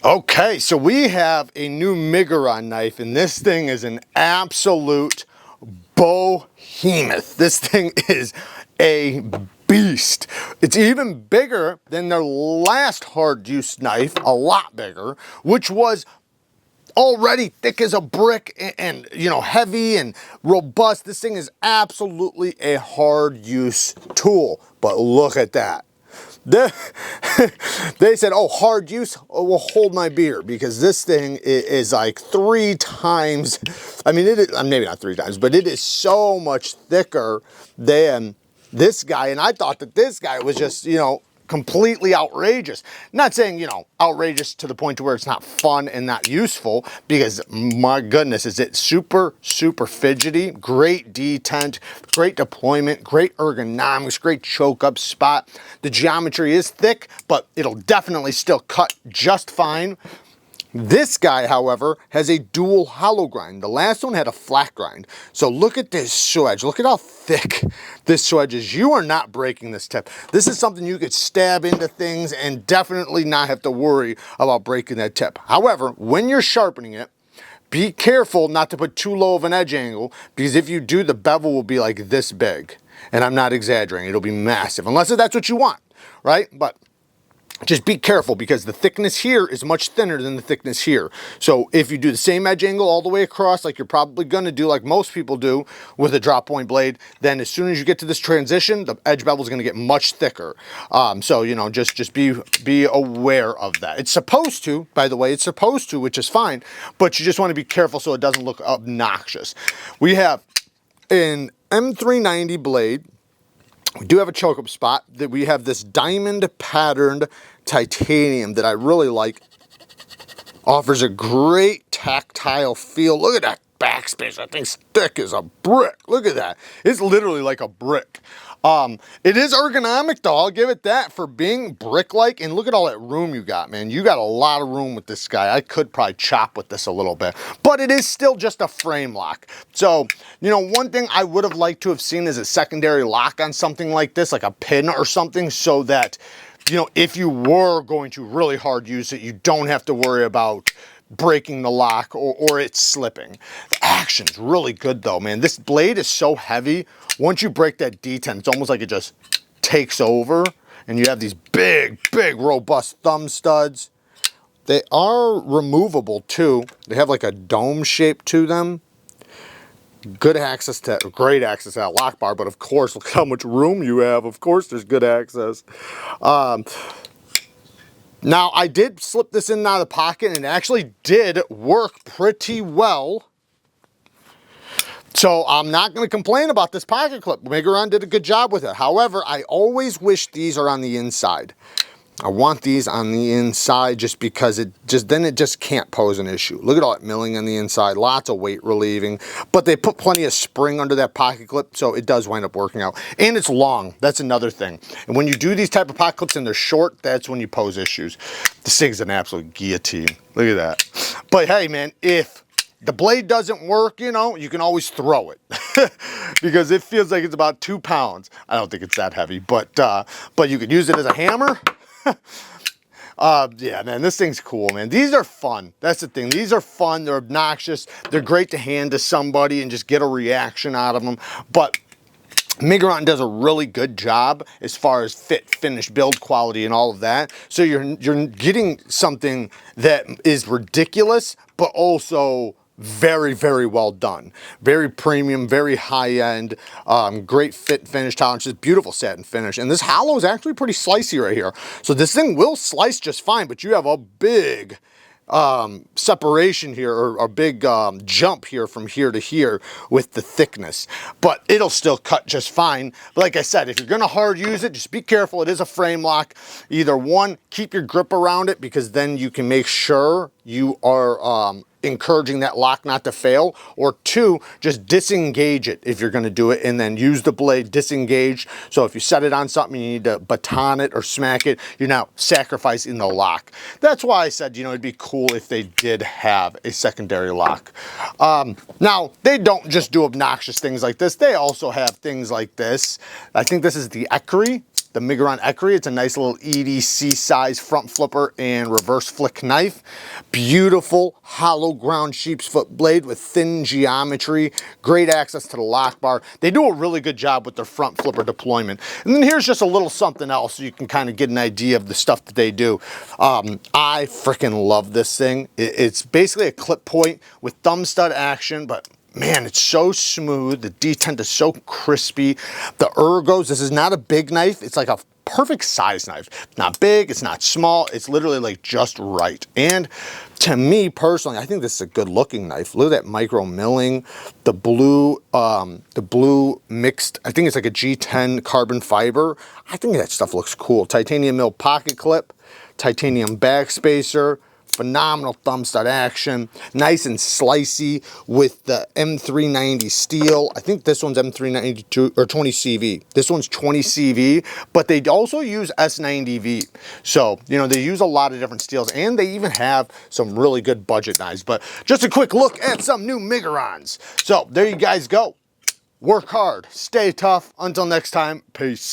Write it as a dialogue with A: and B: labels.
A: Okay, so we have a new Miguron knife, and this thing is an absolute behemoth. This thing is a beast. It's even bigger than their last hard use knife, a lot bigger, which was already thick as a brick and you know, heavy and robust. This thing is absolutely a hard use tool, but look at that. They said, oh, hard use, oh, will hold my beer, because this thing is like 3 times, I mean, it is, maybe not 3 times, but it is so much thicker than this guy. And I thought that this guy was just, you know, completely outrageous. Not saying, you know, outrageous to the point to where it's not fun and not useful, because my goodness, is it super fidgety, great detent, great deployment, great ergonomics, great choke up spot. The geometry is thick, but it'll definitely still cut just fine. This guy, however, has a dual hollow grind. The last one had a flat grind. So look at this swedge. Look at how thick this swedge is. You are not breaking this tip. This is something you could stab into things and definitely not have to worry about breaking that tip. However, when you're sharpening it, be careful not to put too low of an edge angle, because if you do, the bevel will be like this big. And I'm not exaggerating. It'll be massive, unless that's what you want, right? But just be careful, because the thickness here is much thinner than the thickness here. So if you do the same edge angle all the way across, like you're probably going to do, like most people do with a drop point blade, then as soon as you get to this transition, the edge bevel is going to get much thicker. So, you know, just be aware of that. It's supposed to, by the way, it's supposed to, which is fine, but you just want to be careful so it doesn't look obnoxious. We have an M390 blade. We do have a choke up spot. That we have this diamond patterned titanium that I really like. Offers a great tactile feel. Look at that backspace. That thing's thick as a brick. Look at that. It's literally like a brick. It is ergonomic though, I'll give it that, for being brick-like. And look at all that room you got, man. You got a lot of room with this guy. I could probably chop with this a little bit, but it is still just a frame lock. So, you know, one thing I would have liked to have seen is a secondary lock on something like this, like a pin or something, so that, you know, if you were going to really hard use it, you don't have to worry about breaking the lock or it slipping. The action's really good though, man. This blade is so heavy. Once you break that detent, it's almost like it just takes over, and you have these big robust thumb studs. They are removable too. They have like a dome shape to them. Great access to that lock bar, but of course, look how much room you have. Of course there's good access. Now, I did slip this in and out of the pocket, and it actually did work pretty well. So I'm not going to complain about this pocket clip. Miguron did a good job with it. However, I always wish these are on the inside. I want these on the inside just because then it just can't pose an issue. Look at all that milling on the inside, lots of weight relieving, but they put plenty of spring under that pocket clip, so it does wind up working out. And it's long, that's another thing. And when you do these type of pocket clips and they're short, that's when you pose issues. This thing's an absolute guillotine. Look at that. But hey, man, if the blade doesn't work, you know, you can always throw it because it feels like it's about 2 pounds. I don't think it's that heavy, but you could use it as a hammer. Yeah, man, this thing's cool, man. These are fun. That's the thing. These are fun. They're obnoxious. They're great to hand to somebody and just get a reaction out of them. But Miguron does a really good job as far as fit, finish, build quality, and all of that. So you're getting something that is ridiculous, but also very well done. Very premium, very high end, great fit, finish tolerances, beautiful satin finish. And this hollow is actually pretty slicey right here. So this thing will slice just fine, but you have a big separation here, or a big jump here from here to here with the thickness, but it'll still cut just fine. But like I said, if you're gonna hard use it, just be careful. It is a frame lock. Either one, keep your grip around it, because then you can make sure you are encouraging that lock not to fail, or 2, just disengage it if you're going to do it, and then use the blade disengaged. So if you set it on something, you need to baton it or smack it, you're now sacrificing the lock. That's why I said, you know, it'd be cool if they did have a secondary lock. Now, they don't just do obnoxious things like this. They also have things like this. I think this is the Equerry. the Miguron EDC. It's a nice little EDC size front flipper and reverse flick knife. Beautiful hollow ground sheep's foot blade with thin geometry, great access to the lock bar. They do a really good job with their front flipper deployment. And then here's just a little something else so you can kind of get an idea of the stuff that they do. I freaking love this thing. It's basically a clip point with thumb stud action, but man, it's so smooth. The detent is so crispy. The ergos, this is not a big knife. It's like a perfect size knife. It's not big, it's not small. It's literally like just right. And to me personally, I think this is a good looking knife. Look at that micro milling, the blue mixed, I think it's like a G10 carbon fiber. I think that stuff looks cool. Titanium mill pocket clip, titanium backspacer, phenomenal thumb stud action, nice and slicey with the M390 steel. I think this one's M392 or 20 CV. This one's 20 CV, but they also use S90V. So, you know, they use a lot of different steels, and they even have some really good budget knives. But just a quick look at some new Migurons. So there you guys go. Work hard, stay tough. Until next time, peace.